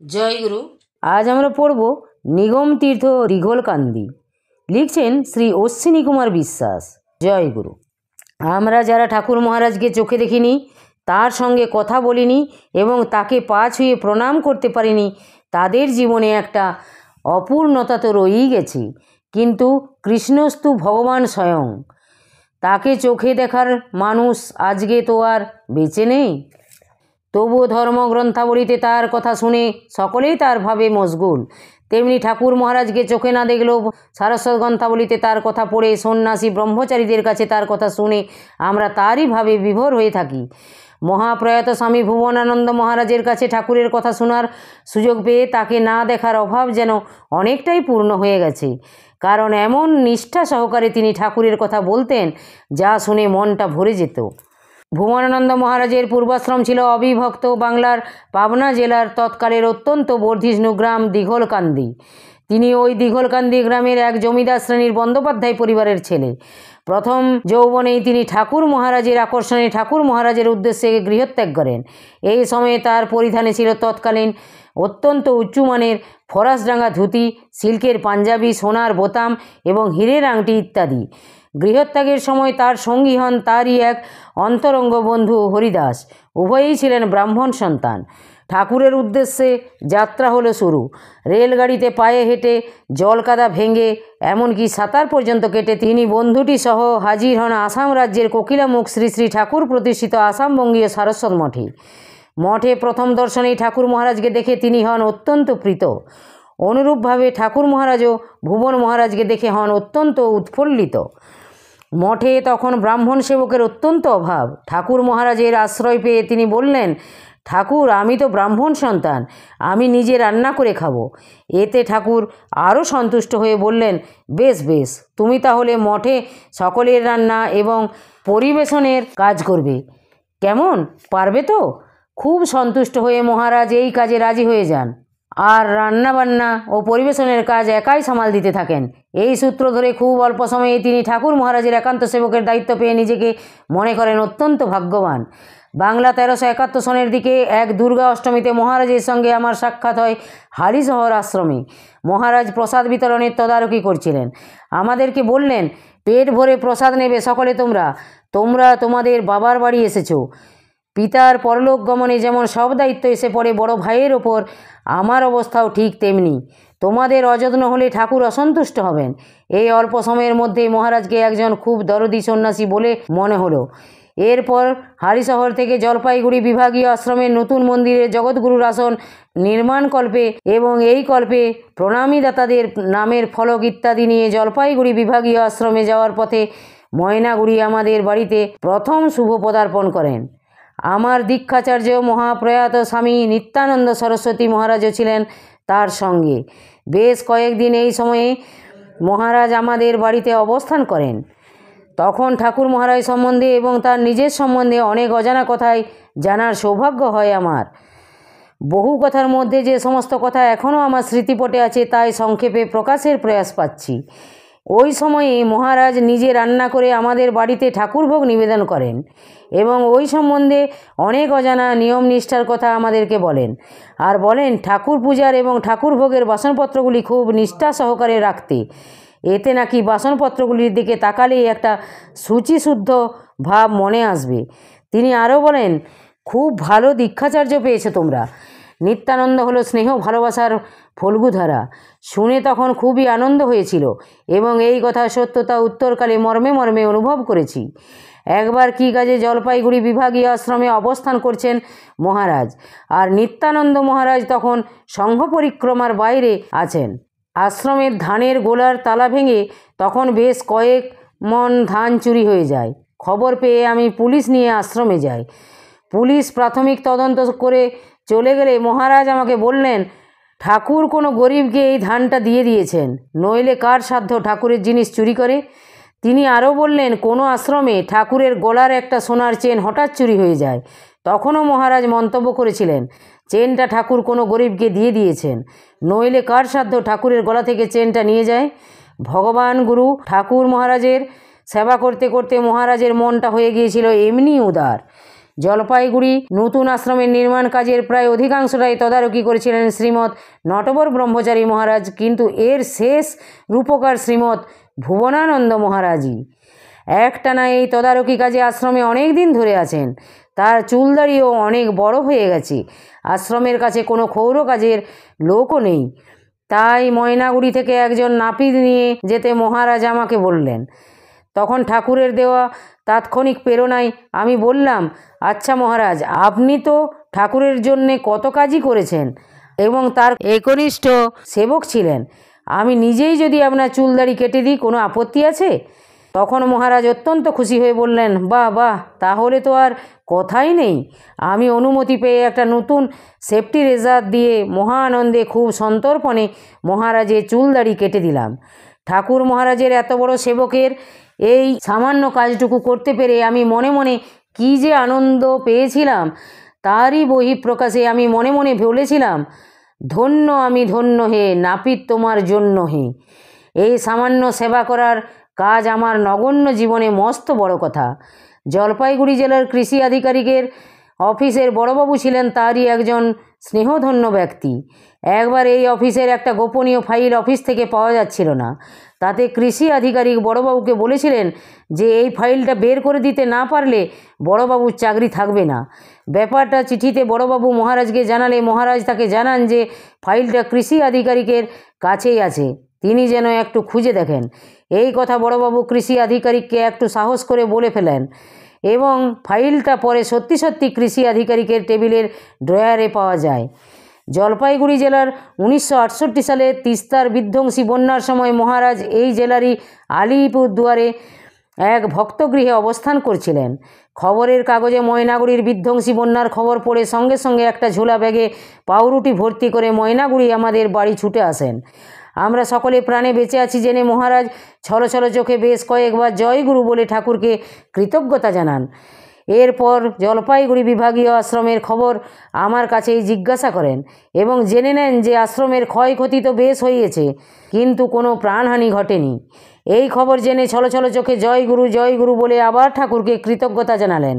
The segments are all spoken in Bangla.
জয় গুরু। আজ আমরা পড়ব নিগম তীর্থ দীঘলকান্দি। লিখছেন শ্রী অশ্বিনী কুমার বিশ্বাস। জয় গুরু। আমরা যারা ঠাকুর মহারাজকে চোখে দেখিনি, তার সঙ্গে কথা বলিনি এবং তাকে পা ছুঁয়ে প্রণাম করতে পারিনি, তাদের জীবনে একটা অপূর্ণতা তো রয়েই গেছে। কিন্তু কৃষ্ণস্তু ভগবান স্বয়ং, তাকে চোখে দেখার মানুষ আজকে তো আর বেঁচে নেই। তবুও ধর্মগ্রন্থাবলীতে তার কথা শুনে সকলেই তার ভাবে মশগুল। তেমনি ঠাকুর মহারাজকে চোখে না দেখলেও সারস্বত গ্রন্থাবলীতে তার কথা পড়ে সন্ন্যাসী ব্রহ্মচারীদের কাছে তার কথা শুনে আমরা তারই ভাবে বিভোর হয়ে থাকি। মহাপ্রয়াত স্বামী ভুবনানন্দ মহারাজের কাছে ঠাকুরের কথা শোনার সুযোগ পেয়ে তাকে না দেখার অভাব যেন অনেকটাই পূর্ণ হয়ে গেছে। কারণ এমন নিষ্ঠা সহকারে তিনি ঠাকুরের কথা বলতেন, যা শুনে মনটা ভরে যেত। ভুবনানন্দ মহারাজের পূর্বাশ্রম ছিল অবিভক্ত বাংলার পাবনা জেলার তৎকালের অত্যন্ত বর্ধিষ্ণু গ্রাম দীঘলকান্দি। তিনি ওই দীঘলকান্দি গ্রামের এক জমিদার শ্রেণীর বন্দ্যোপাধ্যায় পরিবারের ছেলে। প্রথম যৌবনেই তিনি ঠাকুর মহারাজের আকর্ষণে ঠাকুর মহারাজের উদ্দেশ্যে গৃহত্যাগ করেন। এই সময়ে তার পরিধানে ছিল তৎকালীন অত্যন্ত উঁচুমানের ফরাসডাঙ্গা ধুতি, সিল্কের পাঞ্জাবি, সোনার বোতাম এবং হীরের আংটি ইত্যাদি। গৃহত্যাগের সময় তার সঙ্গী হন তারই এক অন্তরঙ্গ বন্ধু হরিদাস। উভয়েই ছিলেন ব্রাহ্মণ সন্তান। ঠাকুরের উদ্দেশ্যে যাত্রা হলো শুরু। রেলগাড়িতে পায়ে হেঁটে, জলকাদা ভেঙে, এমনকি সাঁতার পর্যন্ত কেটে তিনি বন্ধুটি সহ হাজির হন আসাম রাজ্যের কোকিলামুখ শ্রী শ্রী ঠাকুর প্রতিষ্ঠিত আসাম বঙ্গীয় সারস্বত মঠে। মঠে প্রথম দর্শনেই ঠাকুর মহারাজকে দেখে তিনি হন অত্যন্ত প্রীত। অনুরূপভাবে ঠাকুর মহারাজও ভুবন মহারাজকে দেখে হন অত্যন্ত উৎফুল্লিত। মঠে তখন ব্রাহ্মণ সেবকের অত্যন্ত অভাব। ঠাকুর মহারাজের আশ্রয় পেয়ে তিনি বললেন, ঠাকুর, আমি তো ব্রাহ্মণ সন্তান, আমি নিজে রান্না করে খাবো। এতে ঠাকুর আরও সন্তুষ্ট হয়ে বললেন, বেশ বেশ, তুমি তাহলে মঠে সকলের রান্না এবং পরিবেশনের কাজ করবে, কেমন, পারবে তো? খুব সন্তুষ্ট হয়ে মহারাজ এই কাজে রাজি হয়ে যান আর রান্নাবান্না ও পরিবেশনের কাজ একাই সামাল দিতে থাকেন। এই সূত্র ধরে খুব অল্প সময়ে তিনি ঠাকুর মহারাজের একান্ত সেবকের দায়িত্ব পেয়ে নিজেকে মনে করেন অত্যন্ত ভাগ্যবান। বাংলা 1371 সনের দিকে এক দুর্গা অষ্টমীতে মহারাজের সঙ্গে আমার সাক্ষাৎ হয় হালিশহর আশ্রমে। মহারাজ প্রসাদ বিতরণের তদারকি করছিলেন। আমাদেরকে বললেন, পেট ভরে প্রসাদ নেবে সকলে, তোমরা তোমাদের বাবার বাড়ি এসেছো। পিতার পরলোক গমনে যেমন সব দায়িত্ব এসে পড়ে বড় ভাইয়ের ওপর, আমার অবস্থাও ঠিক তেমনি। তোমাদের অযত্ন হলে ঠাকুর অসন্তুষ্ট হবেন। এই অল্প সময়ের মধ্যেই মহারাজকে একজন খুব দরদি সন্ন্যাসী বলে মনে হলো। এরপর হালিশহর থেকে জলপাইগুড়ি বিভাগীয় আশ্রমের নতুন মন্দিরে জগৎগুরুর আসন নির্মাণকল্পে এবং এই কল্পে প্রণামী দাতাদের নামের ফলক ইত্যাদি নিয়ে জলপাইগুড়ি বিভাগীয় আশ্রমে যাওয়ার পথে ময়নাগুড়ি আমাদের বাড়িতে প্রথম শুভ পদার্পণ করেন। আমার দীক্ষাচার্য মহাপ্রয়াত স্বামী নিত্যানন্দ সরস্বতী মহারাজও ছিলেন তার সঙ্গে। বেশ কয়েকদিন এই সময়ে মহারাজ আমাদের বাড়িতে অবস্থান করেন। তখন ঠাকুর মহারাজ সম্বন্ধে এবং তার নিজের সম্বন্ধে অনেক অজানা কথাই জানার সৌভাগ্য হয় আমার। বহু কথার মধ্যে যে সমস্ত কথা এখনও আমার স্মৃতিপটে আছে, তাই সংক্ষেপে প্রকাশের প্রয়াস পাচ্ছি। ওই সময়ে মহারাজ নিজে রান্না করে আমাদের বাড়িতে ঠাকুরভোগ নিবেদন করেন এবং ওই সম্বন্ধে অনেক অজানা নিয়ম নিষ্ঠার কথা আমাদেরকে বলেন। আর বলেন ঠাকুর পূজার এবং ঠাকুর ভোগের বাসনপত্রগুলি খুব নিষ্ঠা সহকারে রাখতে। এতে নাকি বাসনপত্রগুলির দিকে তাকালেই একটা শুচিশুদ্ধ ভাব মনে আসবে। তিনি আরও বলেন, খুব ভালো দীক্ষাচার্য পেয়েছো তোমরা। নিত্যানন্দ হলো স্নেহ ভালোবাসার ফল্গুধারা। শুনে তখন খুবই আনন্দ হয়েছিল এবং এই কথা সত্যতা উত্তরকালে মর্মে মর্মে অনুভব করেছি। একবার কী কাজে জলপাইগুড়ি বিভাগীয় আশ্রমে অবস্থান করছেন মহারাজ, আর নিত্যানন্দ মহারাজ তখন সংঘ পরিক্রমার বাইরে আছেন। আশ্রমের ধানের গোলার তালা ভেঙে তখন বেশ কয়েক মণ ধান চুরি হয়ে যায়। খবর পেয়ে আমি পুলিশ নিয়ে আশ্রমে যাই। পুলিশ প্রাথমিক তদন্ত করে চলে গেলে মহারাজ আমাকে বললেন, ঠাকুর কোনো গরিবকে এই ধানটা দিয়ে দিয়েছেন, নইলে কার সাধ্য ঠাকুরের জিনিস চুরি করে। তিনি আরও বললেন, কোনো আশ্রমে ঠাকুরের গলার একটা সোনার চেন হঠাৎ চুরি হয়ে যায়। তখনও মহারাজ মন্তব্য করেছিলেন, চেনটা ঠাকুর কোনো গরিবকে দিয়ে দিয়েছেন, নইলে কার সাধ্য ঠাকুরের গলা থেকে চেনটা নিয়ে যায়। ভগবান গুরু ঠাকুর মহারাজের সেবা করতে করতে মহারাজের মনটা হয়ে গিয়েছিল এমনি উদার। জলপাইগুড়ি নতুন আশ্রমের নির্মাণ কাজের প্রায় অধিকাংশটাই তদারকি করেছিলেন শ্রীমৎ নটবর ব্রহ্মচারী মহারাজ, কিন্তু এর শেষ রূপকার শ্রীমৎ ভুবনানন্দ মহারাজই। একটানা এই তদারকি কাজে আশ্রমে অনেক দিন ধরে আছেন। তার চুলদাড়িও অনেক বড় হয়ে গেছে। আশ্রমের কাছে কোনো ক্ষৌর কাজের লোকও নেই। তাই ময়নাগুড়ি থেকে একজন নাপিত নিয়ে যেতে মহারাজ আমাকে বললেন। তখন ঠাকুরের দেওয়া তাৎক্ষণিক প্রেরণায় আমি বললাম, আচ্ছা মহারাজ, আপনি তো ঠাকুরের জন্যে কত কাজই করেছেন এবং তার একনিষ্ঠ সেবক ছিলেন। আমি নিজেই যদি আপনার চুলদাড়ি কেটে দিই, কোনো আপত্তি আছে? তখন মহারাজ অত্যন্ত খুশি হয়ে বললেন, বাহ বাহ, তাহলে তো আর কথাই নেই। আমি অনুমতি পেয়ে একটা নতুন সেফটি রেজার দিয়ে মহা আনন্দে খুব সন্তর্পণে মহারাজের চুলদাড়ি কেটে দিলাম। ঠাকুর মহারাজের এত বড় সেবকের এই সামান্য কাজটুকু করতে পেরে আমি মনে মনে কী যে আনন্দ পেয়েছিলাম, তারই বহিঃপ্রকাশে আমি মনে মনে বলেছিলাম, ধন্য আমি ধন্য হে, নাপিত তোমার জন্য হে। এই সামান্য সেবা করার কাজ আমার নগণ্য জীবনে মস্ত বড় কথা। জলপাইগুড়ি জেলার কৃষি আধিকারিকের অফিসের বড়বাবু ছিলেন তারই একজন স্নেহধন্য ব্যক্তি। একবার এই অফিসের একটা গোপনীয় ফাইল অফিস থেকে পাওয়া যাচ্ছিল না। তাতে কৃষি আধিকারিক বড়বাবুকে বলেছিলেন যে এই ফাইলটা বের করে দিতে না পারলে বড়বাবুর চাকরি থাকবে না। ব্যাপারটা চিঠিতে বড়বাবু মহারাজকে জানালে মহারাজ তাকে জানান যে ফাইলটা কৃষি আধিকারিকের কাছেই আছে, তিনি যেন একটু খুঁজে দেখেন। এই কথা বড়বাবু কৃষি আধিকারিককে একটু সাহস করে বলে ফেলেন এবং ফাইলটা পরে সত্যি সত্যি কৃষি আধিকারিকের টেবিলের ড্রয়ারে পাওয়া যায়। জলপাইগুড়ি জেলার 1968 সালে তিস্তার বিধ্বংসী বন্যার সময় মহারাজ এই জেলারই আলিপুরদুয়ারে এক ভক্তগৃহে অবস্থান করছিলেন। খবরের কাগজে ময়নাগুড়ির বিধ্বংসী বন্যার খবর পড়ে সঙ্গে সঙ্গে একটা ঝোলা ব্যাগে পাউরুটি ভর্তি করে ময়নাগুড়ি আমাদের বাড়ি ছুটে আসেন। আমরা সকলে প্রাণে বেঁচে আছি জেনে মহারাজ ছলছল চোখে বেশ কয়েকবার জয়গুরু বলে ঠাকুরকে কৃতজ্ঞতা জানান। এরপর জলপাইগুড়ি বিভাগীয় আশ্রমের খবর আমার কাছেই জিজ্ঞাসা করেন এবং জেনে নেন যে আশ্রমের ক্ষয়ক্ষতি তো বেশ হয়েছে, কিন্তু কোনো প্রাণহানি ঘটেনি। এই খবর জেনে ছলছল চোখে জয়গুরু বলে আবার ঠাকুরকে কৃতজ্ঞতা জানালেন।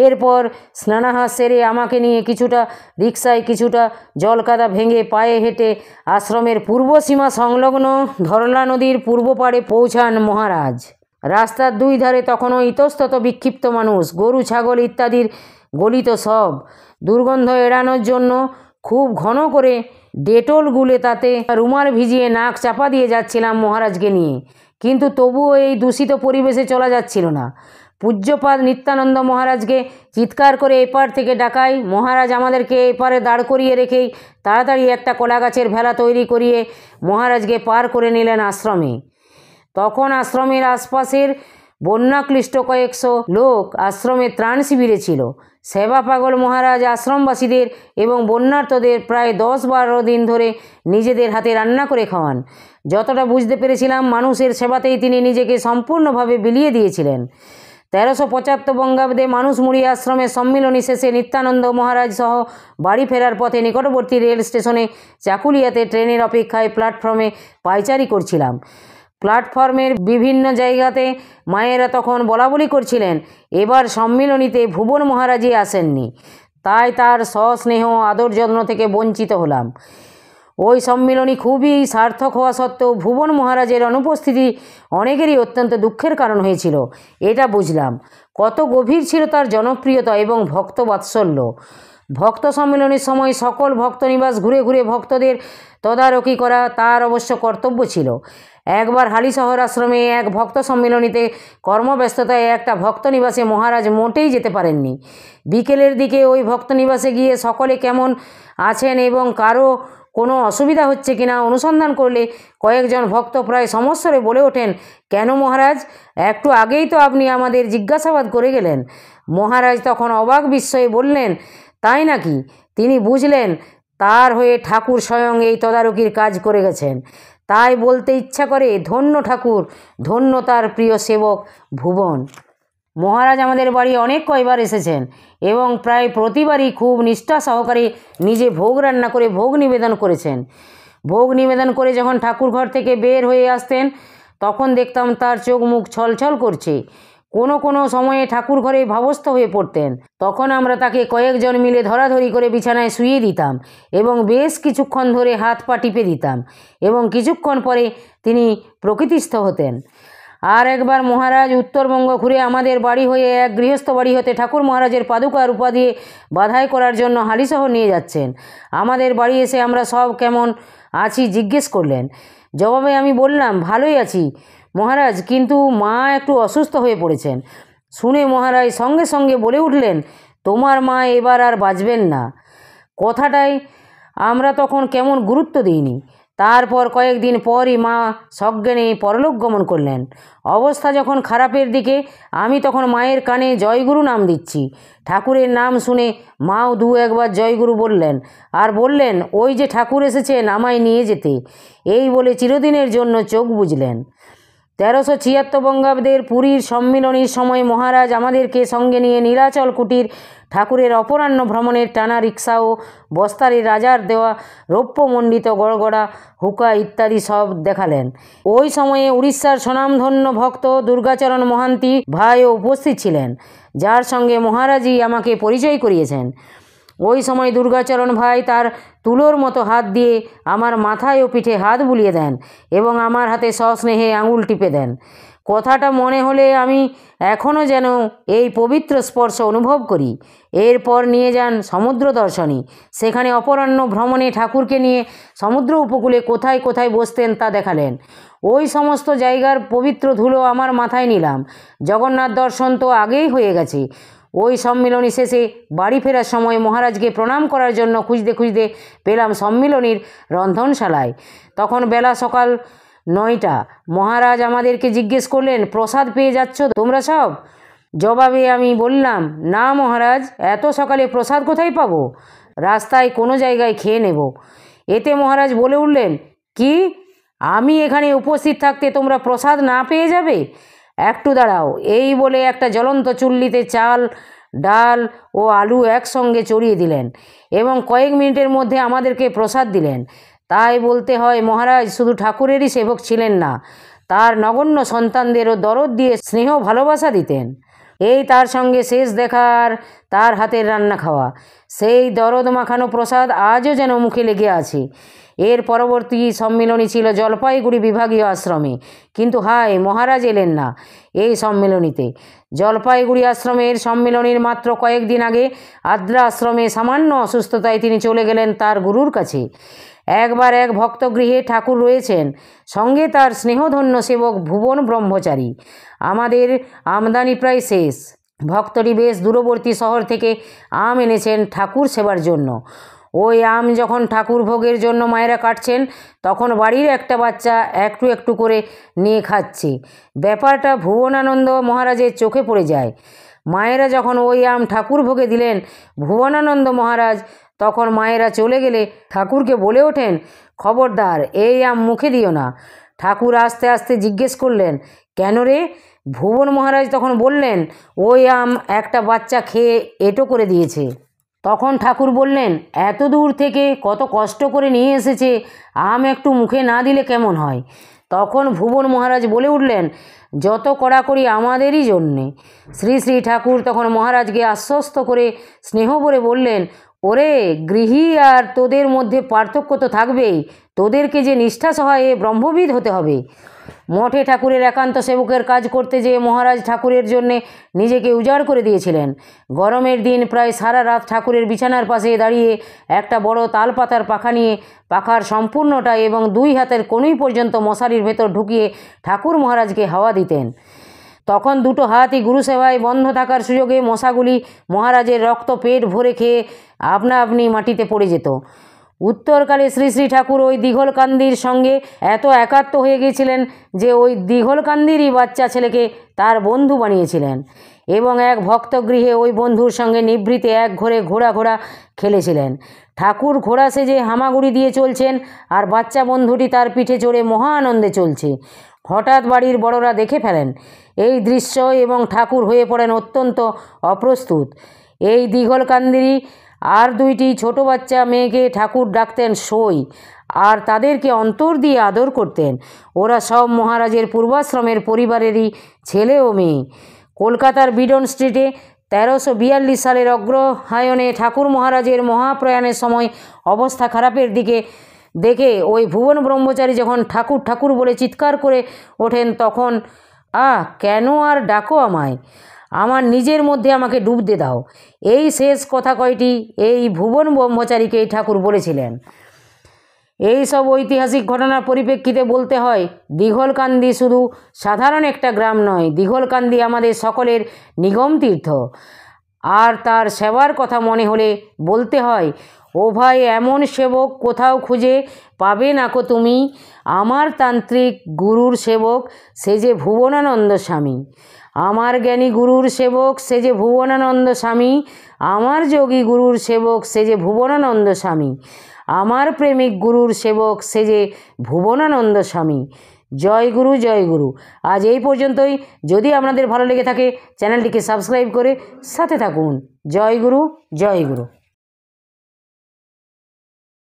এরপর স্নানাহার সেরে আমাকে নিয়ে কিছুটা রিকশায়, কিছুটা জলকাদা ভেঙে পায়ে হেঁটে আশ্রমের পূর্ব সীমা সংলগ্ন ধরলা নদীর পূর্ব পাড়ে পৌঁছান মহারাজ। রাস্তার দুই ধারে তখনও ইতস্তত বিক্ষিপ্ত মানুষ, গরু ছাগল ইত্যাদির গলিত সব। দুর্গন্ধ এড়ানোর জন্য খুব ঘন করে ডেটল গুলে তাতে রুমাল ভিজিয়ে নাক চাপা দিয়ে যাচ্ছিলাম মহারাজকে নিয়ে, কিন্তু তবুও এই দূষিত পরিবেশে চলা যাচ্ছিল না। পূজ্যপাদ নিত্যানন্দ মহারাজকে চিৎকার করে এপার থেকে ডাকাই। মহারাজ আমাদেরকে এপারে দাঁড় করিয়ে রেখেই তাড়াতাড়ি একটা কলা গাছের ভেলা তৈরি করিয়ে মহারাজকে পার করে নিলেন আশ্রমে। তখন আশ্রমের আশপাশের বন্যাক্লিষ্ট কয়েকশো লোক আশ্রমে ত্রাণ শিবিরে ছিল। সেবা পাগল মহারাজ আশ্রমবাসীদের এবং বন্যার্তদের প্রায় 10-12 দিন ধরে নিজেদের হাতে রান্না করে খাওয়ান। যতটা বুঝতে পেরেছিলাম, মানুষের সেবাতেই তিনি নিজেকে সম্পূর্ণভাবে বিলিয়ে দিয়েছিলেন। 1375 বঙ্গাব্দে মানুষমুড়ি আশ্রমের সম্মিলনী শেষে নিত্যানন্দ মহারাজ সহ বাড়ি ফেরার পথে নিকটবর্তী রেল স্টেশনে চাকুলিয়াতে ট্রেনের অপেক্ষায় প্ল্যাটফর্মে পায়চারি করছিলাম। প্ল্যাটফর্মের বিভিন্ন জায়গাতে মায়েরা তখন বলাবলি করছিলেন, এবার সম্মিলনীতে ভুবন মহারাজই আসেননি, তাই তার সস্নেহ আদর যত্ন থেকে বঞ্চিত হলাম। ওই সম্মিলনী খুবই সার্থক হওয়া সত্ত্বেও ভুবন মহারাজের অনুপস্থিতি অনেকেরই অত্যন্ত দুঃখের কারণ হয়েছিল, এটা বুঝলাম। কত গভীর ছিল তার জনপ্রিয়তা এবং ভক্ত বাৎসল্য। ভক্ত সম্মেলনের সময় সকল ভক্তনিবাস ঘুরে ঘুরে ভক্তদের তদারকি করা তার অবশ্য কর্তব্য ছিল। একবার হালিশহর আশ্রমে এক ভক্ত সম্মেলনীতে কর্মব্যস্ততায় একটা ভক্তনিবাসে মহারাজ মোটেই যেতে পারেননি। বিকেলের দিকে ওই ভক্তনিবাসে গিয়ে সকলে কেমন আছেন এবং কারো কোনো অসুবিধা হচ্ছে কিনা অনুসন্ধান করলে কয়েকজন ভক্ত প্রায় সমস্বরে বলে ওঠেন, কেন মহারাজ, একটু আগেই তো আপনি আমাদের জিজ্ঞাসাবাদ করে গেলেন। মহারাজ তখন অবাক বিস্ময়ে বললেন, তাই নাকি? তিনি বুঝলেন তার হয়ে ঠাকুর স্বয়ং এই তদারকির কাজ করে গেছেন। তাই বলতে ইচ্ছা করে, ধন্য ঠাকুর, ধন্য তার প্রিয় সেবক ভুবন। মহারাজ আমাদের বাড়ি অনেক কয়বার এসেছেন এবং প্রায় প্রতিবারই খুব নিষ্ঠা সহকারে নিজে ভোগ রান্না করে ভোগ নিবেদন করেছেন। ভোগ নিবেদন করে যখন ঠাকুর ঘর থেকে বের হয়ে আসতেন তখন দেখতাম তার চোখ মুখ ছলছল করছে। কোনো কোনো সময়ে ঠাকুর ঘরে ভাবস্থ হয়ে পড়তেন। তখন আমরা তাকে কয়েকজন মিলে ধরাধরি করে বিছানায় শুইয়ে দিতাম এবং বেশ কিছুক্ষণ ধরে হাত পা টিপে দিতাম এবং কিছুক্ষণ পরে তিনি প্রকৃতিস্থ হতেন। আর একবার মহারাজ উত্তরবঙ্গ ঘুরে আমাদের বাড়ি হয়ে এক গৃহস্থ বাড়ি হতে ঠাকুর মহারাজের পাদুকা রূপা দিয়ে বাধাই করার জন্য হালিশহর নিয়ে যাচ্ছেন। আমাদের বাড়ি এসে আমরা সব কেমন আছি জিজ্ঞেস করলেন। জবাবে আমি বললাম, ভালোই আছি মহারাজ, কিন্তু মা একটু অসুস্থ হয়ে পড়েছেন। শুনে মহারাজ সঙ্গে সঙ্গে বলে উঠলেন, তোমার মা এবার আর বাঁচবেন না। কথাটাই আমরা তখন কেমন গুরুত্ব দিইনি। তারপর কয়েকদিন পরই মা সজ্ঞানে পরলোক গমন করলেন। অবস্থা যখন খারাপের দিকে, আমি তখন মায়ের কানে জয়গুরু নাম দিচ্ছি। ঠাকুরের নাম শুনে মাও দু একবার জয়গুরু বললেন আর বললেন, ওই যে ঠাকুর এসেছেন আমায় নিয়ে যেতে, এই বলে চিরদিনের জন্য চোখ বুজলেন। 1376 বঙ্গাব্দের পুরীর সম্মিলনীর সময় মহারাজ আমাদেরকে সঙ্গে নিয়ে নীলাচল কুটির ঠাকুরের অপরাহ্ন ভ্রমণের টানা রিক্সা ও বস্তারে রাজার দেওয়া রৌপ্যমণ্ডিত গড়গড়া হুকা ইত্যাদি সব দেখালেন। ওই সময়ে উড়িষ্যার স্বনামধন্য ভক্ত দুর্গাচরণ মহান্তি ভাইও উপস্থিত ছিলেন, যার সঙ্গে মহারাজই আমাকে পরিচয় করিয়েছেন। ওই সময় দুর্গাচরণ ভাই তার তুলোর মতো হাত দিয়ে আমার মাথায় ও পিঠে হাত বুলিয়ে দেন এবং আমার হাতে সস্নেহে আঙুল টিপে দেন। কথাটা মনে হলে আমি এখনও যেন এই পবিত্র স্পর্শ অনুভব করি। এরপর নিয়ে যান সমুদ্র দর্শনী। সেখানে অপরাহ্ন ভ্রমণে ঠাকুরকে নিয়ে সমুদ্র উপকূলে কোথায় কোথায় বসতেন তা দেখালেন। ওই সমস্ত জায়গার পবিত্র ধুলো আমার মাথায় নিলাম। জগন্নাথ দর্শন তো আগেই হয়ে গেছে। ওই সম্মিলনী শেষে বাড়ি ফেরার সময় মহারাজকে প্রণাম করার জন্য খুঁজতে খুঁজতে পেলাম সম্মিলনীর রন্ধনশালায়। তখন বেলা সকাল 9টা। মহারাজ আমাদেরকে জিজ্ঞেস করলেন, প্রসাদ পেয়ে যাচ্ছ তোমরা সব? জবাবে আমি বললাম, না মহারাজ, এত সকালে প্রসাদ কোথায় পাবো? রাস্তায় কোনো জায়গায় খেয়ে নেব। এতে মহারাজ বলে উঠলেন, কি, আমি এখানে উপস্থিত থাকতে তোমরা প্রসাদ না পেয়ে যাবে? একটু দাঁড়াও। এই বলে একটা জ্বলন্ত চুল্লিতে চাল, ডাল ও আলু একসঙ্গে চড়িয়ে দিলেন এবং কয়েক মিনিটের মধ্যে আমাদেরকে প্রসাদ দিলেন। তাই বলতে হয় মহারাজ শুধু ঠাকুরেরই সেবক ছিলেন না, তার নগণ্য সন্তানদেরও দরদ দিয়ে স্নেহ ভালোবাসা দিতেন। এই তার সঙ্গে শেষ দেখার তার হাতের রান্না খাওয়া। সেই দরদ মাখানো প্রসাদ আজও যেন মুখে লেগে আছে। এর পরবর্তী সম্মিলনী ছিল জলপাইগুড়ি বিভাগীয় আশ্রমে, কিন্তু হায়, মহারাজ এলেন না এই সম্মিলনীতে। জলপাইগুড়ি আশ্রমের সম্মিলনীর মাত্র কয়েকদিন আগে আদ্রা আশ্রমে সামান্য অসুস্থতায় তিনি চলে গেলেন তার গুরুর কাছে। একবার এক ভক্তগৃহে ঠাকুর রয়েছেন, সঙ্গে তার স্নেহধন্য সেবক ভুবন ব্রহ্মচারী। আমাদের আমদানি প্রায় শেষ। ভক্তটি বেশ দূরবর্তী শহর থেকে আম এনেছেন ঠাকুর সেবার জন্য। ওই আম যখন ঠাকুর ভোগের জন্য মায়েরা কাটছেন, তখন বাড়ির একটা বাচ্চা একটু একটু করে নিয়ে খাচ্ছে। ব্যাপারটা ভুবনানন্দ মহারাজের চোখে পড়ে যায়। মায়েরা যখন ওই আম ঠাকুর ভোগে দিলেন ভুবনানন্দ মহারাজ, তখন মায়েরা চলে গেলে ঠাকুরকে বলে ওঠেন, খবরদার এই আম মুখে দিও না। ঠাকুর আস্তে আস্তে জিজ্ঞেস করলেন, কেন রে? ভুবন মহারাজ তখন বললেন, ওই আম একটা বাচ্চা খেয়ে এঁটো করে দিয়েছে। তখন ঠাকুর বললেন, এত দূর থেকে কত কষ্ট করে নিয়ে এসেছে, আম একটু মুখে না দিলে কেমন হয়? তখন ভুবন মহারাজ বলে উঠলেন, যত কড়াকড়ি আমাদেরই জন্যে। শ্রী শ্রী ঠাকুর তখন মহারাজকে আশ্বস্ত করে স্নেহ ভরে বললেন, ওরে গৃহী, আর তোদের মধ্যে পার্থক্য তো থাকবেই। তোদেরকে যে নিষ্ঠা সহায়ে ব্রহ্মবিদ হতে হবে। মঠে ঠাকুরের একান্ত সেবকের কাজ করতে যেয়ে মহারাজ ঠাকুরের জন্যে নিজেকে উজাড় করে দিয়েছিলেন। গরমের দিন প্রায় সারা রাত ঠাকুরের বিছানার পাশে দাঁড়িয়ে একটা বড় তালপাতার পাখা নিয়ে পাখার সম্পূর্ণটা এবং 2 হাতের কনুই পর্যন্ত মশারির ভেতর ঢুকিয়ে ঠাকুর মহারাজকে হাওয়া দিতেন। তখন 2 হাতই গুরুসেবায় বন্ধ থাকার সুযোগে মশাগুলি মহারাজের রক্ত পেট ভরে খেয়ে আপনা আপনি মাটিতে পড়ে যেত। উত্তরকালে শ্রী শ্রী ঠাকুর ওই দীঘলকান্দির সঙ্গে এত একাত্ম হয়ে গিয়েছিলেন যে ওই দীঘলকান্দিরই বাচ্চা ছেলেকে তার বন্ধু বানিয়েছিলেন এবং এক ভক্তগৃহে ওই বন্ধুর সঙ্গে নিভৃতে এক ঘরে ঘোড়া খেলেছিলেন। ঠাকুর ঘোড়া সেজে হামাগুড়ি দিয়ে চলছেন আর বাচ্চা বন্ধুটি তার পিঠে চড়ে মহা আনন্দে চলছে। হঠাৎ বাড়ির বড়রা দেখে ফেলেন এই দৃশ্য এবং ঠাকুর হয়ে পড়েন অত্যন্ত অপ্রস্তুত। এই দীঘলকান্দিরই আর 2টি ছোট বাচ্চা মেয়েকে ঠাকুর ডাকতেন সই, আর তাদেরকে অন্তর দিয়ে আদর করতেন। ওরা সব মহারাজের পূর্বাশ্রমের পরিবারেরই ছেলে ও মেয়ে। কলকাতার বিডন স্ট্রিটে 1342 সালের অগ্রহায়ণে ঠাকুর মহারাজের মহাপ্রয়াণের সময় অবস্থা খারাপের দিকে দেখে ওই ভুবন ব্রহ্মচারী যখন ঠাকুর ঠাকুর বলে চিৎকার করে ওঠেন, তখন কেন আর ডাকো আমায়, আমার নিজের মধ্যে আমাকে ডুবতে দাও, এই শেষ কথা কয়টি এই ভুবন ব্রহ্মচারীকে ঠাকুর বলেছিলেন। এই সব ঐতিহাসিক ঘটনার পরিপ্রেক্ষিতে বলতে হয়, দীঘলকান্দি শুধু সাধারণ একটা গ্রাম নয়, দীঘলকান্দি আমাদের সকলের নিগম তীর্থ। আর তার সেবার কথা মনে হলে বলতে হয়, ও ভাই, এমন সেবক কোথাও খুঁজে পাবে নাকো তুমি, আমার তান্ত্রিক গুরুর সেবক সে যে ভুবনানন্দ স্বামী, আমার জ্ঞানী গুরুর সেবক সে যে ভুবনানন্দ স্বামী, আমার যোগী গুরুর সেবক সে যে ভুবনানন্দ স্বামী, আমার প্রেমিক গুরুর সেবক সে যে ভুবনানন্দ স্বামী। জয় গুরু, জয় গুরু। আজ এই পর্যন্তই। যদি আপনাদের ভালো লেগে থাকে চ্যানেলটিকে সাবস্ক্রাইব করে সাথে থাকুন। জয় গুরু, জয় গুরু।